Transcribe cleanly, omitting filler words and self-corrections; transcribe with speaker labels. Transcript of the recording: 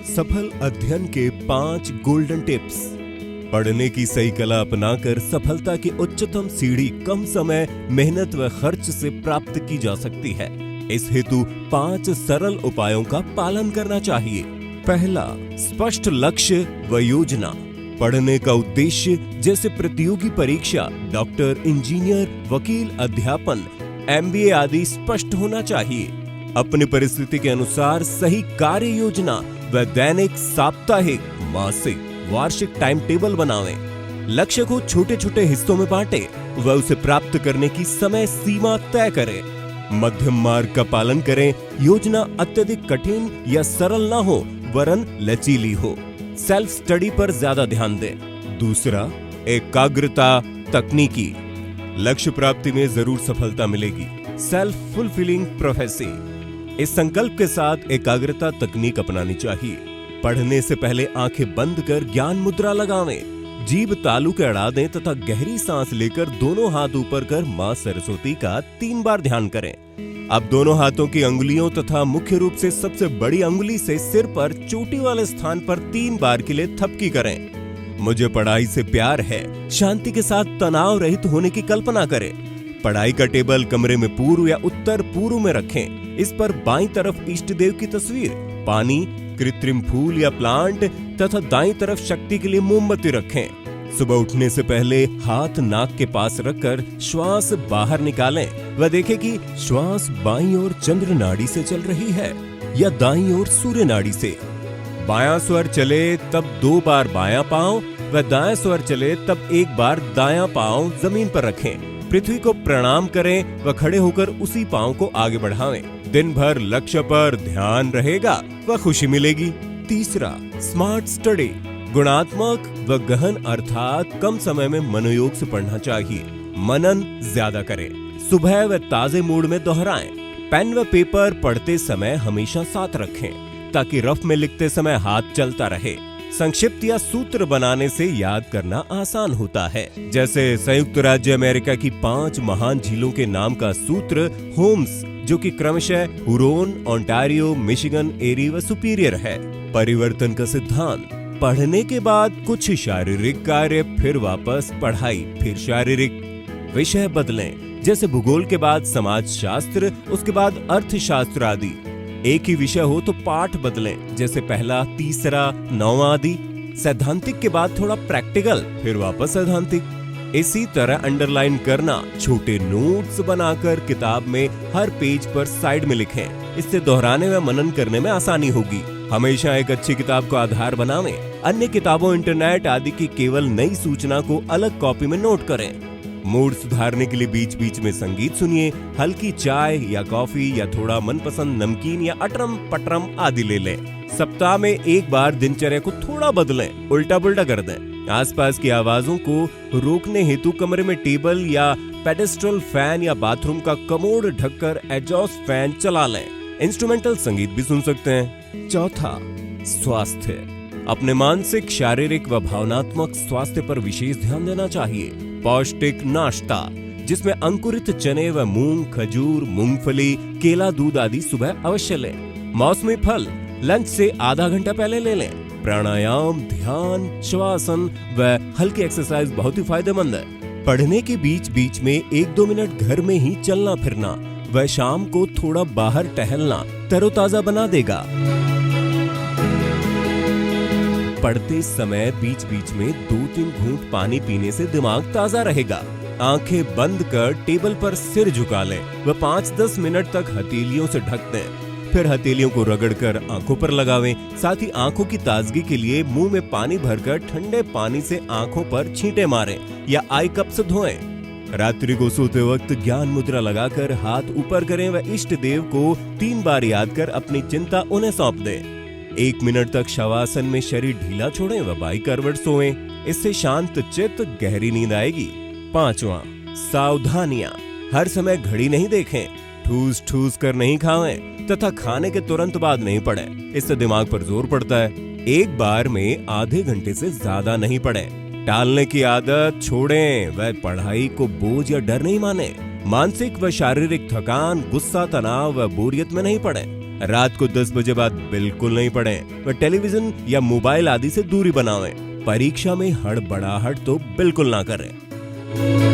Speaker 1: सफल अध्ययन के 5 गोल्डन टिप्स। पढ़ने की सही कला अपनाकर सफलता की उच्चतम सीढ़ी कम समय, मेहनत व खर्च से प्राप्त की जा सकती है। इस हेतु 5 सरल उपायों का पालन करना चाहिए। पहला, स्पष्ट लक्ष्य व योजना। पढ़ने का उद्देश्य जैसे प्रतियोगी परीक्षा, डॉक्टर, इंजीनियर, वकील, अध्यापन, MBA आदि स्पष्ट होना चाहिए। अपनी परिस्थिति के अनुसार सही कार्य योजना व दैनिक, साप्ताहिक, मासिक, वार्षिक टाइम टेबल बनावें। लक्ष्य को छोटे छोटे हिस्सों में बांटें व उसे प्राप्त करने की समय सीमा तय करें। मध्यम मार्ग का पालन करें। योजना अत्यधिक कठिन या सरल न हो, वरन लचीली हो। सेल्फ स्टडी पर ज्यादा ध्यान दें। दूसरा, एकाग्रता तकनीकी। लक्ष्य प्राप्ति में जरूर सफलता मिलेगी। Self fulfilling prophecy. इस संकल्प के साथ एकाग्रता तकनीक अपनानी चाहिए। पढ़ने से पहले आंखें बंद कर ज्ञान मुद्रा लगावें। जीभ तालू के अड़ा दें तथा गहरी सांस लेकर दोनों हाथ ऊपर कर मां सरस्वती का 3 बार ध्यान करें। अब दोनों हाथों की अंगुलियों तथा मुख्य रूप से सबसे बड़ी अंगुली से सिर पर चोटी वाले स्थान पर 3 बार के लिए थपकी करें। मुझे पढ़ाई से प्यार है। शांति के साथ तनाव रहित होने की कल्पना करें। पढ़ाई का टेबल कमरे में पूर्व या उत्तर पूर्व में रखें। इस पर बाईं तरफ इष्ट देव की तस्वीर, पानी, कृत्रिम फूल या प्लांट तथा दाईं तरफ शक्ति के लिए मोमबत्ती रखें। सुबह उठने से पहले हाथ नाक के पास रखकर श्वास बाहर निकालें व देखें कि श्वास बाईं ओर चंद्र नाड़ी से चल रही है या दाईं ओर सूर्य नाड़ी से। बायां स्वर चले तब 2 बार बायां पांव व दायां स्वर चले तब 1 बार दायां पांव जमीन पर रखें। पृथ्वी को प्रणाम करें व खड़े होकर उसी पांव को आगे बढ़ावें। दिन भर लक्ष्य पर ध्यान रहेगा व खुशी मिलेगी। तीसरा, स्मार्ट स्टडी। गुणात्मक व गहन अर्थात कम समय में मनोयोग से पढ़ना चाहिए। मनन ज्यादा करें। सुबह व ताजे मूड में दोहराएं। पेन व पेपर पढ़ते समय हमेशा साथ रखें ताकि रफ में लिखते समय हाथ चलता रहे। संक्षिप्त या सूत्र बनाने से याद करना आसान होता है। जैसे संयुक्त राज्य अमेरिका की 5 महान झीलों के नाम का सूत्र होम्स, जो कि क्रमशः हुरोन, ओंटारियो, मिशिगन, एरी व सुपीरियर है। परिवर्तन का सिद्धांत। पढ़ने के बाद कुछ शारीरिक कार्य, फिर वापस पढ़ाई, फिर शारीरिक। विषय बदलें। जैसे भूगोल के बाद समाज शास्त्र, उसके बाद अर्थशास्त्र आदि। एक ही विषय हो तो पाठ बदलें, जैसे पहला, तीसरा, 9वां आदि। सैद्धांतिक के बाद थोड़ा प्रैक्टिकल, फिर वापस सैद्धांतिक। इसी तरह अंडरलाइन करना, छोटे नोट्स बनाकर किताब में हर पेज पर साइड में लिखें। इससे दोहराने व मनन करने में आसानी होगी। हमेशा एक अच्छी किताब को आधार बनावें। अन्य किताबों, इंटरनेट आदि की केवल नई सूचना को अलग कॉपी में नोट करें। मूड सुधारने के लिए बीच बीच में संगीत सुनिए। हल्की चाय या कॉफी या थोड़ा मनपसंद नमकीन या अटरम पटरम आदि ले लें। सप्ताह में 1 बार दिनचर्या को थोड़ा बदलें, उल्टा पुल्टा कर दें। आसपास की आवाजों को रोकने हेतु कमरे में टेबल या पेडेस्ट्रल फैन या बाथरूम का कमोड ढककर एग्जॉस्ट फैन चला लें। इंस्ट्रूमेंटल संगीत भी सुन सकते हैं। चौथा, स्वास्थ्य। अपने मानसिक, शारीरिक व भावनात्मक स्वास्थ्य पर विशेष ध्यान देना चाहिए। पौष्टिक नाश्ता, जिसमें अंकुरित चने व मूंग, खजूर, मूंगफली, केला, दूध आदि सुबह अवश्य लें। मौसमी फल लंच से आधा घंटा पहले ले लें। प्राणायाम, ध्यान, श्वासन व हल्की एक्सरसाइज बहुत ही फायदेमंद है। पढ़ने के बीच बीच में 1-2 मिनट घर में ही चलना फिरना व शाम को थोड़ा बाहर टहलना तरोताजा बना देगा। पढ़ते समय बीच बीच में 2-3 घूंट पानी पीने से दिमाग ताजा रहेगा। आंखें बंद कर टेबल पर सिर झुका लें व 5-10 मिनट तक हथेलियों से ढक दें। फिर हथेलियों को रगड़कर आंखों पर लगावें। साथ ही आंखों की ताजगी के लिए मुंह में पानी भरकर ठंडे पानी से आंखों पर छींटे मारें या आई कप से धोएं। रात्रि को सोते वक्त ज्ञान मुद्रा लगाकर हाथ ऊपर करें व इष्ट देव को 3 बार याद कर अपनी चिंता उन्हें सौंप दें। 1 मिनट तक शवासन में शरीर ढीला छोड़ें व बाई करवट सोएं। इससे शांत चित्त, गहरी नींद आएगी। 5वां, सावधानियां। हर समय घड़ी नहीं देखें। ठूस ठूस कर नहीं खाएं तथा खाने के तुरंत बाद नहीं पढ़ें। इससे दिमाग पर जोर पड़ता है। एक बार में आधे घंटे से ज्यादा नहीं पढ़ें। टालने की आदत छोड़ें व पढ़ाई को बोझ या डर नहीं माने। मानसिक व शारीरिक थकान, गुस्सा, तनाव व बोरियत में नहीं पड़ें। रात को 10 बजे बाद बिल्कुल नहीं पढ़ें व टेलीविजन या मोबाइल आदि से दूरी बनाएं। परीक्षा में हड़बड़ाहट तो बिल्कुल ना करें।